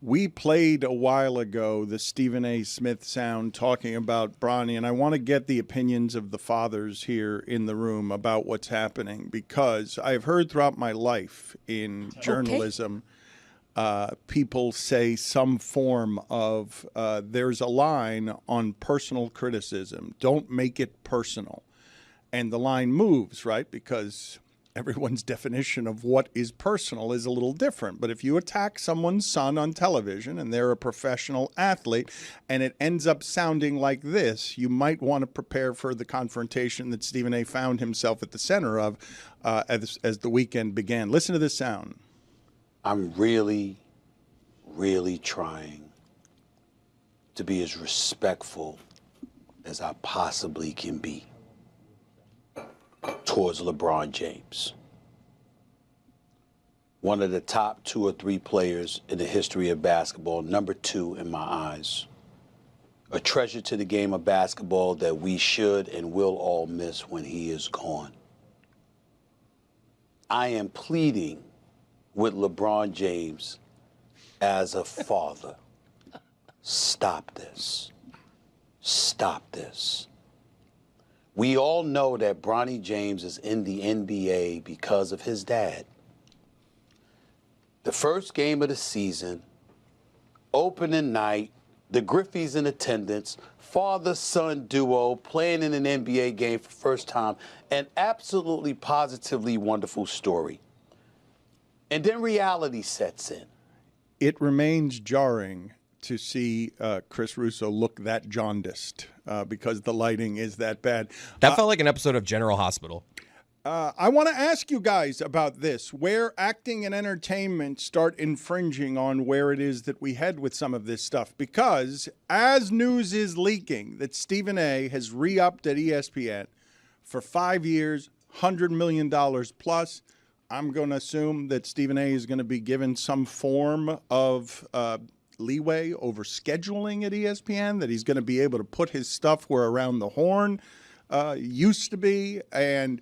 We played a while ago the Stephen A. Smith sound talking about Bronny, and I want to get the opinions of the fathers here in the room about what's happening, because I've heard throughout my life in journalism people say some form of there's a line on personal criticism. Don't make it personal. And the line moves, right? Because everyone's definition of what is personal is a little different. But if you attack someone's son on television and they're a professional athlete and it ends up sounding like this, you might want to prepare for the confrontation that Stephen A. found himself at the center of as the weekend began. Listen to this sound. I'm really, really trying to be as respectful as I possibly can be towards LeBron James. One of the top 2 or 3 players in the history of basketball, number 2 in my eyes. A treasure to the game of basketball that we should and will all miss when he is gone. I am pleading with LeBron James as a father. Stop this. Stop this. We all know that Bronny James is in the NBA because of his dad. The first game of the season, opening night, the Griffeys in attendance, father-son duo playing in an NBA game for the first time, an absolutely positively wonderful story. And then reality sets in. It remains jarring to see Chris Russo look that jaundiced because the lighting is that bad. That felt like an episode of General Hospital. I want to ask you guys about this, where acting and entertainment start infringing on where it is that we head with some of this stuff. Because as news is leaking that Stephen A. has re-upped at ESPN for 5 years, $100 million plus, I'm going to assume that Stephen A. is going to be given some form of leeway over scheduling at ESPN, that he's going to be able to put his stuff where Around the Horn used to be. And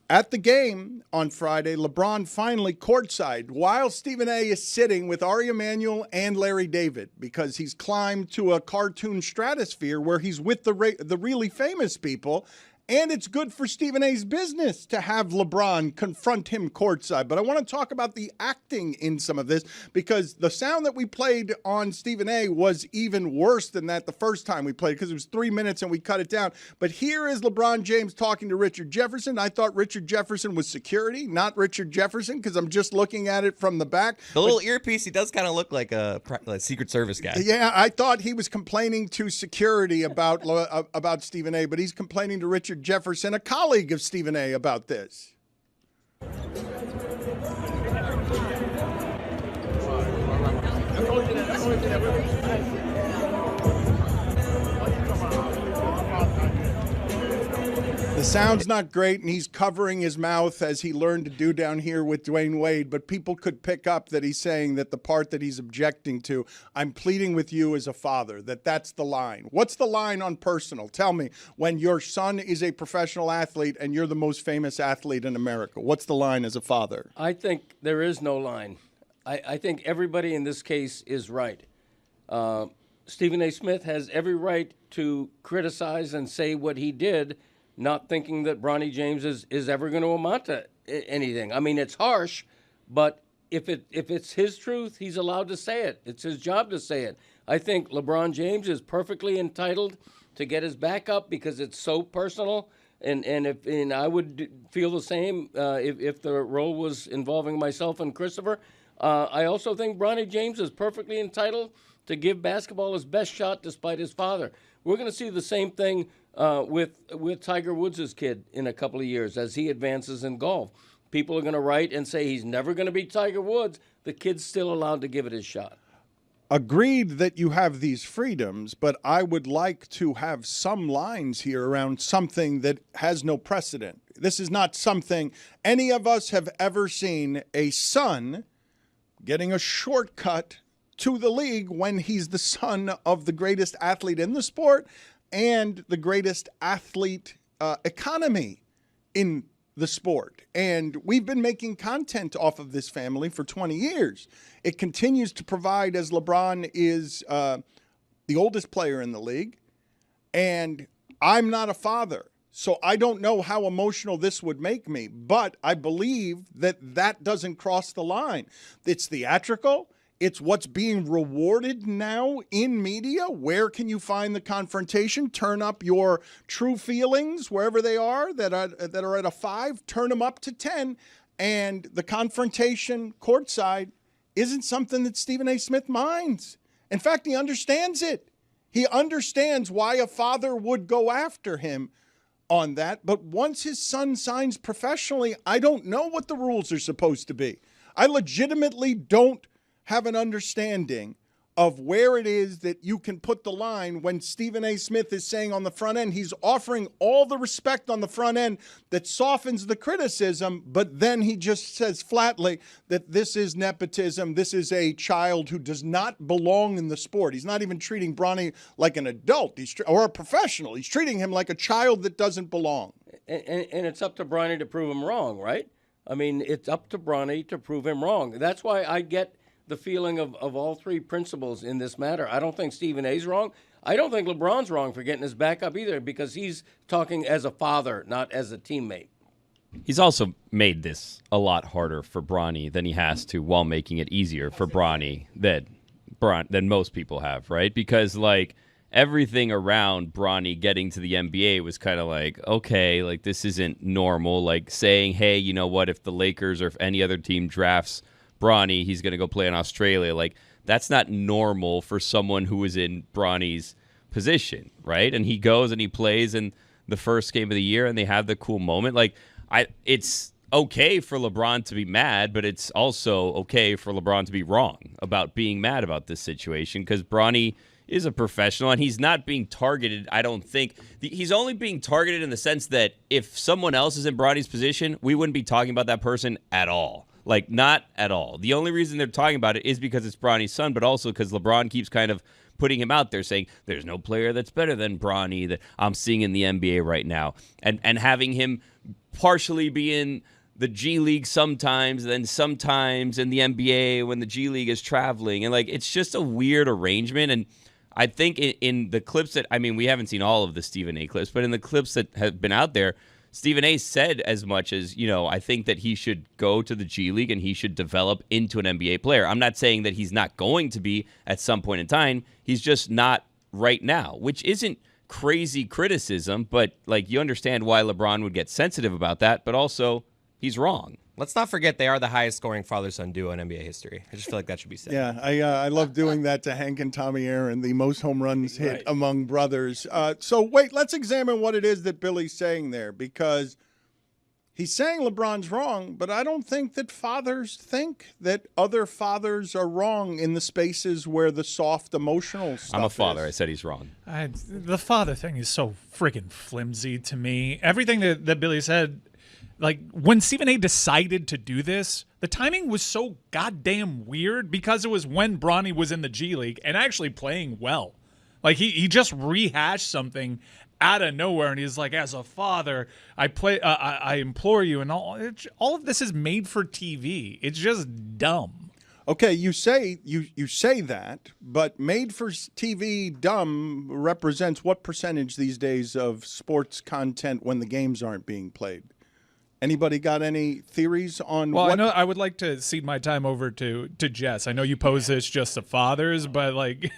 at the game on Friday, LeBron finally courtside while Stephen A. is sitting with Ari Emanuel and Larry David, because he's climbed to a cartoon stratosphere where he's with the really famous people. And it's good for Stephen A.'s business to have LeBron confront him courtside. But I want to talk about the acting in some of this, because the sound that we played on Stephen A. was even worse than that the first time we played, because it was 3 minutes and we cut it down. But here is LeBron James talking to Richard Jefferson. I thought Richard Jefferson was security, not Richard Jefferson, because I'm just looking at it from the back. The little earpiece, he does kind of look like a Secret Service guy. Yeah, I thought he was complaining to security about Stephen A., but he's complaining to Richard Jefferson, a colleague of Stephen A., about this. The sound's not great, and he's covering his mouth as he learned to do down here with Dwayne Wade, but people could pick up that he's saying that the part that he's objecting to, I'm pleading with you as a father, that's the line. What's the line on personal? Tell me, when your son is a professional athlete and you're the most famous athlete in America, what's the line as a father? I think there is no line. I think everybody in this case is right. Stephen A. Smith has every right to criticize and say what he did, not thinking that Bronny James is ever going to amount to anything. I mean, it's harsh, but if it's his truth, he's allowed to say it. It's his job to say it. I think LeBron James is perfectly entitled to get his back up because it's so personal, and I would feel the same if the role was involving myself and Christopher. I also think Bronny James is perfectly entitled to give basketball his best shot despite his father. We're going to see the same thing with Tiger Woods' kid in a couple of years as he advances in golf. People are going to write and say he's never going to beat Tiger Woods. The kid's still allowed to give it his shot. Agreed that you have these freedoms, but I would like to have some lines here around something that has no precedent. This is not something any of us have ever seen, a son getting a shortcut to the league when he's the son of the greatest athlete in the sport and the greatest athlete economy in the sport. And we've been making content off of this family for 20 years. It continues to provide, as LeBron is the oldest player in the league. And I'm not a father, so I don't know how emotional this would make me. But I believe that that doesn't cross the line. It's theatrical. It's what's being rewarded now in media. Where can you find the confrontation? Turn up your true feelings wherever they are that are at a 5. Turn them up to 10. And the confrontation courtside isn't something that Stephen A. Smith minds. In fact, he understands it. He understands why a father would go after him on that. But once his son signs professionally, I don't know what the rules are supposed to be. I legitimately don't have an understanding of where it is that you can put the line when Stephen A. Smith is saying on the front end, he's offering all the respect on the front end that softens the criticism, but then he just says flatly that this is nepotism. This is a child who does not belong in the sport. He's not even treating Bronny like an adult or a professional. He's treating him like a child that doesn't belong. And it's up to Bronny to prove him wrong, right? I mean, it's up to Bronny to prove him wrong. That's why I get the feeling of all three principals in this matter. I don't think Stephen A's wrong. I don't think LeBron's wrong for getting his back up either, because he's talking as a father, not as a teammate. He's also made this a lot harder for Bronny than he has to, while making it easier for Bronny than most people have, right? Because, like, everything around Bronny getting to the NBA was kind of like, okay, like, this isn't normal. Like, saying, hey, you know what, if the Lakers or if any other team drafts Bronny, he's going to go play in Australia. Like, that's not normal for someone who is in Bronny's position, right? And he goes and he plays in the first game of the year, and they have the cool moment. Like, it's okay for LeBron to be mad, but it's also okay for LeBron to be wrong about being mad about this situation, because Bronny is a professional, and he's not being targeted, I don't think. He's only being targeted in the sense that if someone else is in Bronny's position, we wouldn't be talking about that person at all. Like, not at all. The only reason they're talking about it is because it's Bronny's son, but also because LeBron keeps kind of putting him out there, saying there's no player that's better than Bronny that I'm seeing in the NBA right now. And having him partially be in the G League sometimes, then sometimes in the NBA when the G League is traveling. And, like, it's just a weird arrangement. And I think in the clips that, I mean, we haven't seen all of the Stephen A. clips, but in the clips that have been out there, Stephen A. said as much as, you know, I think that he should go to the G League and he should develop into an NBA player. I'm not saying that he's not going to be at some point in time. He's just not right now, which isn't crazy criticism, but, like, you understand why LeBron would get sensitive about that, but also he's wrong. Let's not forget they are the highest scoring father-son duo in NBA history. I just feel like that should be said. Yeah, I love doing that to Hank and Tommy Aaron, the most home runs hit among brothers. So wait, let's examine what it is that Billy's saying there, because he's saying LeBron's wrong, but I don't think that fathers think that other fathers are wrong in the spaces where the soft emotional stuff I'm a father. is. I said he's wrong. The father thing is so friggin' flimsy to me. Everything that Billy said, like, when Stephen A. decided to do this, the timing was so goddamn weird because it was when Bronny was in the G League and actually playing well. Like, he just rehashed something out of nowhere, and he's like, as a father, I implore you, and all of this is made for TV. It's just dumb. Okay, you say that, but made for TV dumb represents what percentage these days of sports content when the games aren't being played? Anybody got any theories on Well, what? I know I would like to cede my time over to Jess. I know you pose this just to fathers, but, like,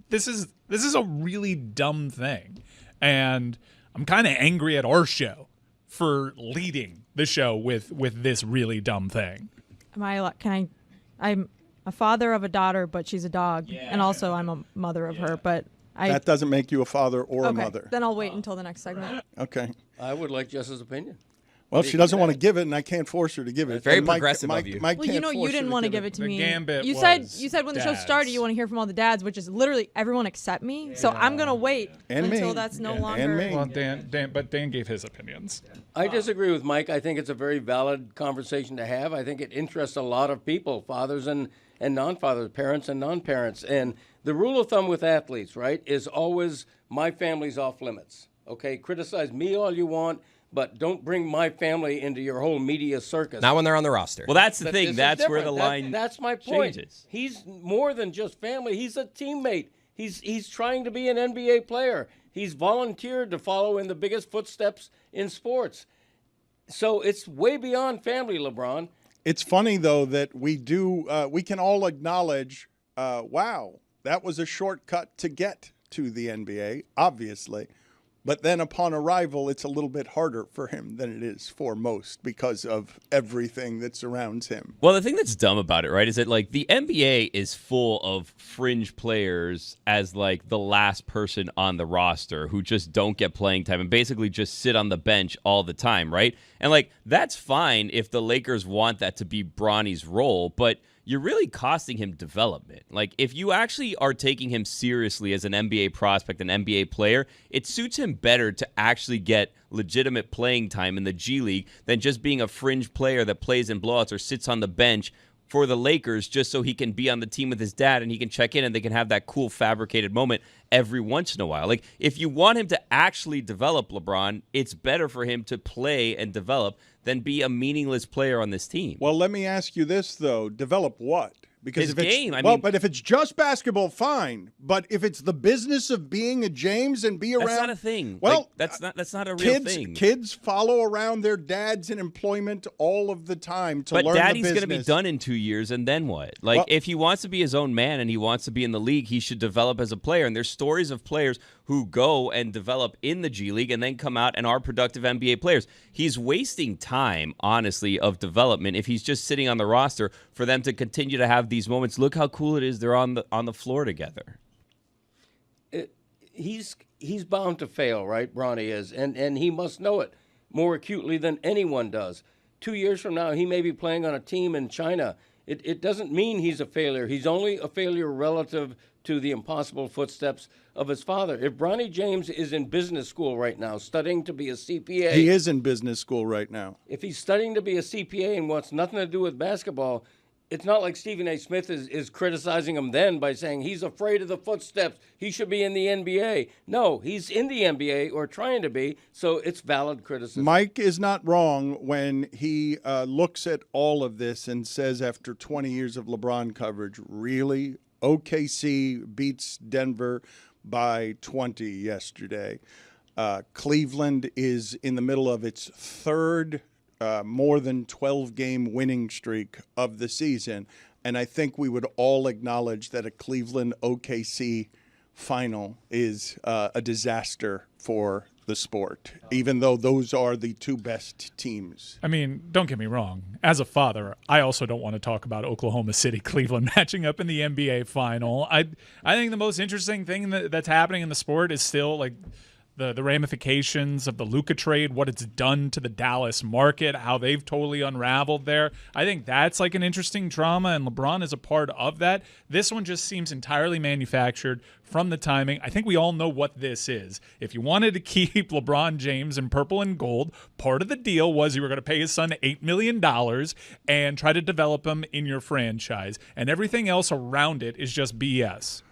this is a really dumb thing. And I'm kind of angry at our show for leading the show with this really dumb thing. I'm a father of a daughter, but she's a dog. Yeah. And also I'm a mother of her, but that doesn't make you a father or a mother. Then I'll wait until the next segment. Okay. I would like Jess's opinion. Well, she doesn't want to give it, and I can't force her to give it. Very And Mike- progressive Mike- of you. Mike Well, you can't know, force you didn't her want to to give it to The me. gambit You was said when the show dads. started, you want to hear from all the dads, which is literally everyone except me. So I'm gonna wait And until me. that's no And longer. me. Well, Dan gave his opinions. I disagree with Mike. I think it's a very valid conversation to have. I think it interests a lot of people, fathers and non-fathers, parents and non-parents. And the rule of thumb with athletes, right, is always my family's off limits. Okay, criticize me all you want, but don't bring my family into your whole media circus. Not when they're on the roster. Well, that's the But thing. this is That's where the different. line That's my point. changes. He's more than just family. He's a teammate. He's trying to be an NBA player. He's volunteered to follow in the biggest footsteps in sports. So it's way beyond family, LeBron. It's funny though that we can all acknowledge, wow, that was a shortcut to get to the NBA, obviously. But then upon arrival, it's a little bit harder for him than it is for most because of everything that surrounds him. Well, the thing that's dumb about it, right, is that like the NBA is full of fringe players as like the last person on the roster who just don't get playing time and basically just sit on the bench all the time, right? And like that's fine if the Lakers want that to be Bronny's role, but you're really costing him development. Like, if you actually are taking him seriously as an NBA prospect, an NBA player, it suits him better to actually get legitimate playing time in the G League than just being a fringe player that plays in blowouts or sits on the bench for the Lakers just so he can be on the team with his dad and he can check in and they can have that cool fabricated moment every once in a while. Like, if you want him to actually develop LeBron, it's better for him to play and develop than be a meaningless player on this team. Well, let me ask you this, though. Develop what? Because His if it's, game. But if it's just basketball, fine. But if it's the business of being a James and be around, That's not a thing. Well, Like, that's not a real thing. Kids follow around their dads in employment all of the time to learn the business. But Daddy's going to be done in 2 years, and then what? Like, if he wants to be his own man and he wants to be in the league, he should develop as a player. And there's stories of players who go and develop in the G League and then come out and are productive NBA players. He's wasting time, honestly, of development if he's just sitting on the roster for them to continue to have these moments. Look how cool it is they're on the floor together. He's bound to fail, right? Bronny is, and he must know it more acutely than anyone does. 2 years from now, he may be playing on a team in China. It doesn't mean he's a failure. He's only a failure relative to the impossible footsteps of his father. If Bronny James is in business school right now, studying to be a CPA. He is in business school right now. If he's studying to be a CPA and wants nothing to do with basketball, it's not like Stephen A. Smith is criticizing him then by saying he's afraid of the footsteps. He should be in the NBA. No, he's in the NBA or trying to be, so it's valid criticism. Mike is not wrong when he looks at all of this and says after 20 years of LeBron coverage, really? OKC beats Denver by 20 yesterday. Cleveland is in the middle of its third more than 12-game winning streak of the season. And I think we would all acknowledge that a Cleveland-OKC final is a disaster for the sport, even though those are the two best teams. I mean, don't get me wrong. As a father, I also don't want to talk about Oklahoma City, Cleveland matching up in the NBA final. I think the most interesting thing that's happening in the sport is still like the ramifications of the Luka trade, what it's done to the Dallas market, how they've totally unraveled there. I think that's like an interesting drama, and LeBron is a part of that. This one just seems entirely manufactured from the timing. I think we all know what this is. If you wanted to keep LeBron James in purple and gold, part of the deal was you were going to pay his son $8 million and try to develop him in your franchise, and everything else around it is just BS.